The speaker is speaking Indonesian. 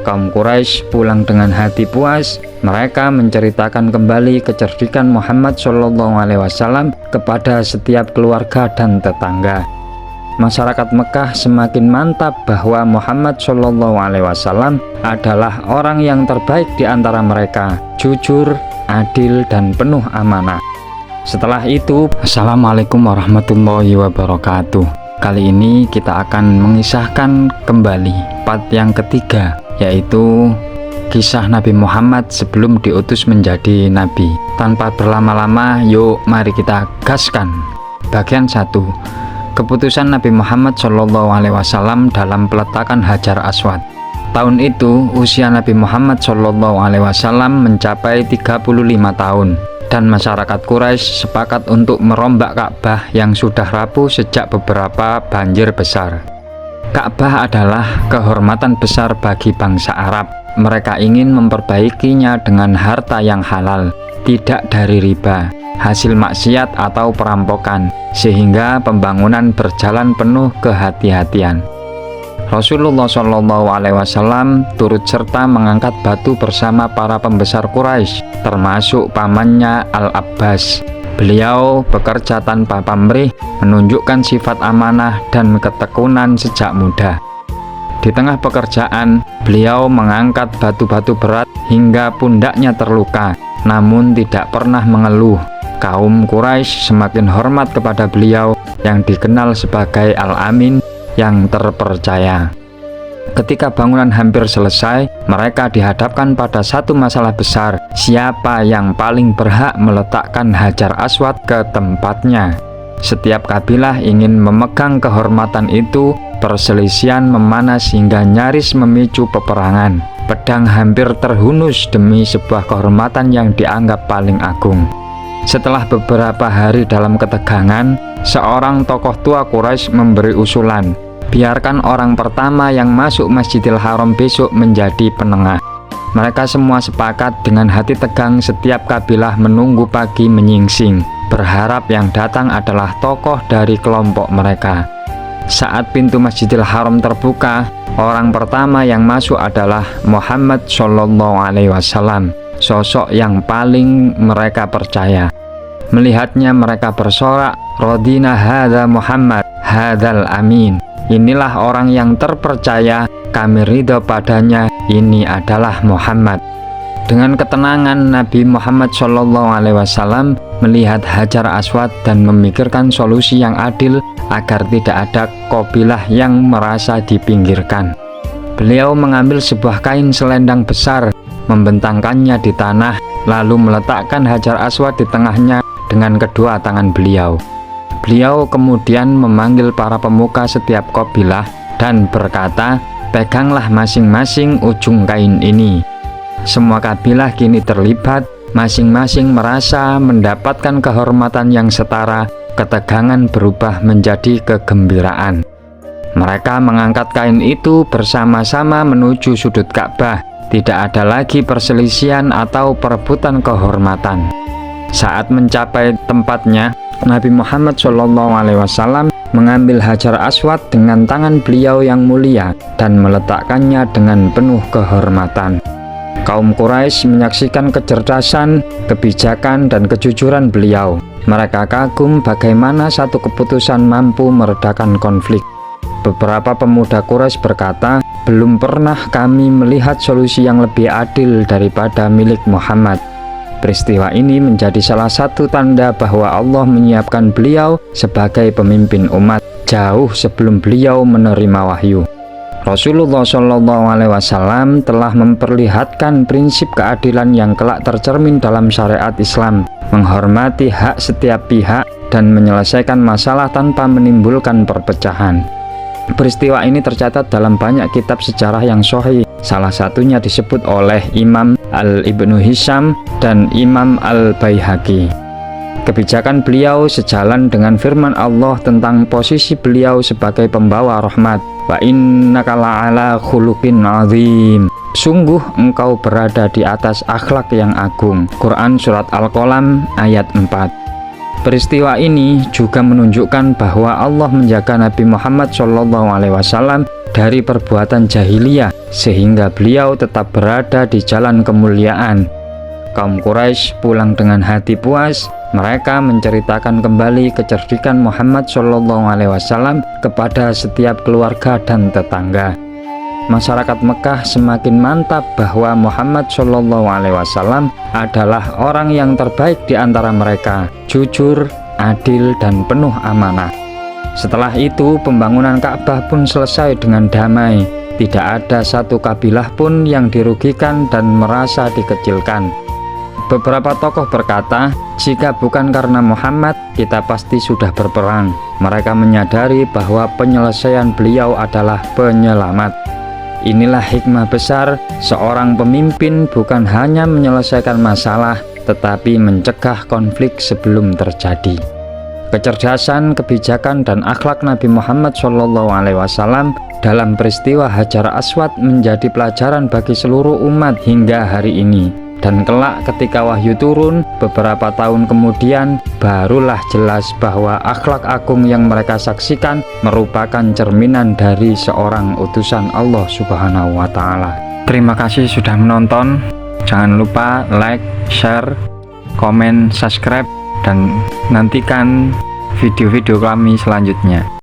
Kaum Quraisy pulang dengan hati puas. Mereka menceritakan kembali kecerdikan Muhammad SAW kepada setiap keluarga dan tetangga. Masyarakat Mekah semakin mantap bahwa Muhammad SAW adalah orang yang terbaik di antara mereka, jujur, adil, dan penuh amanah. Setelah itu, Assalamualaikum warahmatullahi wabarakatuh. Kali ini kita akan mengisahkan kembali part yang ketiga, yaitu kisah Nabi Muhammad sebelum diutus menjadi nabi. Tanpa berlama-lama, yuk mari kita gaskan. Bagian 1. Keputusan Nabi Muhammad SAW dalam peletakan Hajar Aswad. Tahun itu usia Nabi Muhammad SAW mencapai 35 tahun, dan masyarakat Quraisy sepakat untuk merombak Ka'bah yang sudah rapuh sejak beberapa banjir besar. Ka'bah adalah kehormatan besar bagi bangsa Arab. Mereka ingin memperbaikinya dengan harta yang halal, tidak dari riba, hasil maksiat atau perampokan, sehingga pembangunan berjalan penuh kehati-hatian. Rasulullah SAW turut serta mengangkat batu bersama para pembesar Quraisy, termasuk pamannya Al-Abbas. Beliau bekerja tanpa pamrih, menunjukkan sifat amanah dan ketekunan sejak muda. Di tengah pekerjaan, beliau mengangkat batu-batu berat hingga pundaknya terluka, namun tidak pernah mengeluh. Kaum Quraisy semakin hormat kepada beliau yang dikenal sebagai Al-Amin, yang terpercaya. Ketika bangunan hampir selesai, mereka dihadapkan pada satu masalah besar: siapa yang paling berhak meletakkan Hajar Aswad ke tempatnya. Setiap kabilah ingin memegang kehormatan itu. Perselisihan memanas hingga nyaris memicu peperangan. Pedang hampir terhunus demi sebuah kehormatan yang dianggap paling agung. Setelah beberapa hari dalam ketegangan, seorang tokoh tua Quraisy memberi usulan, biarkan orang pertama yang masuk Masjidil Haram besok menjadi penengah. Mereka semua sepakat. Dengan hati tegang, setiap kabilah menunggu pagi menyingsing, berharap yang datang adalah tokoh dari kelompok mereka. Saat pintu Masjidil Haram terbuka, orang pertama yang masuk adalah Muhammad SAW, sosok yang paling mereka percaya. Melihatnya mereka bersorak, "Radina hadza Muhammad, hadzal amin." Inilah orang yang terpercaya, kami ridho padanya, ini adalah Muhammad. Dengan ketenangan, Nabi Muhammad SAW melihat Hajar Aswad dan memikirkan solusi yang adil agar tidak ada kabilah yang merasa dipinggirkan. Beliau mengambil sebuah kain selendang besar, membentangkannya di tanah, lalu meletakkan Hajar Aswad di tengahnya dengan kedua tangan beliau. Beliau kemudian memanggil para pemuka setiap kabilah dan berkata, "Peganglah masing-masing ujung kain ini." Semua kabilah kini terlibat, masing-masing merasa mendapatkan kehormatan yang setara. Ketegangan berubah menjadi kegembiraan. Mereka mengangkat kain itu bersama-sama menuju sudut Ka'bah. Tidak ada lagi perselisihan atau perebutan kehormatan. Saat mencapai tempatnya, Nabi Muhammad SAW mengambil Hajar Aswad dengan tangan beliau yang mulia dan meletakkannya dengan penuh kehormatan. Kaum Quraisy menyaksikan kecerdasan, kebijakan, dan kejujuran beliau. Mereka kagum bagaimana satu keputusan mampu meredakan konflik. Beberapa pemuda Quraisy berkata, "Belum pernah kami melihat solusi yang lebih adil daripada milik Muhammad." Peristiwa ini menjadi salah satu tanda bahwa Allah menyiapkan beliau sebagai pemimpin umat jauh sebelum beliau menerima wahyu. Rasulullah SAW telah memperlihatkan prinsip keadilan yang kelak tercermin dalam syariat Islam, menghormati hak setiap pihak dan menyelesaikan masalah tanpa menimbulkan perpecahan. Peristiwa ini tercatat dalam banyak kitab sejarah yang sahih. Salah satunya disebut oleh Imam Al-Ibnu Hisham dan Imam Al-Baihaqi. Kebijakan beliau sejalan dengan firman Allah tentang posisi beliau sebagai pembawa rahmat. Wa innaka la'ala khuluqin azim. Sungguh engkau berada di atas akhlak yang agung. Quran Surat Al-Qalam ayat 4. Peristiwa ini juga menunjukkan bahwa Allah menjaga Nabi Muhammad SAW dari perbuatan jahiliyah sehingga beliau tetap berada di jalan kemuliaan. Kaum Quraisy pulang dengan hati puas. Mereka menceritakan kembali kecerdikan Muhammad SAW kepada setiap keluarga dan tetangga. Masyarakat Mekah semakin mantap bahwa Muhammad SAW adalah orang yang terbaik di antara mereka, jujur, adil, dan penuh amanah. Setelah itu, pembangunan Ka'bah pun selesai dengan damai. Tidak ada satu kabilah pun yang dirugikan dan merasa dikecilkan. Beberapa tokoh berkata, jika bukan karena Muhammad, kita pasti sudah berperang. Mereka menyadari bahwa penyelesaian beliau adalah penyelamat. Inilah hikmah besar, seorang pemimpin bukan hanya menyelesaikan masalah, tetapi mencegah konflik sebelum terjadi. Kecerdasan, kebijakan, dan akhlak Nabi Muhammad SAW dalam peristiwa Hajar Aswad menjadi pelajaran bagi seluruh umat hingga hari ini. Dan kelak ketika wahyu turun, beberapa tahun kemudian, barulah jelas bahwa akhlak agung yang mereka saksikan merupakan cerminan dari seorang utusan Allah Subhanahu wa Ta'ala. Terima kasih sudah menonton. Jangan lupa like, share, komen, subscribe, dan nantikan video-video kami selanjutnya.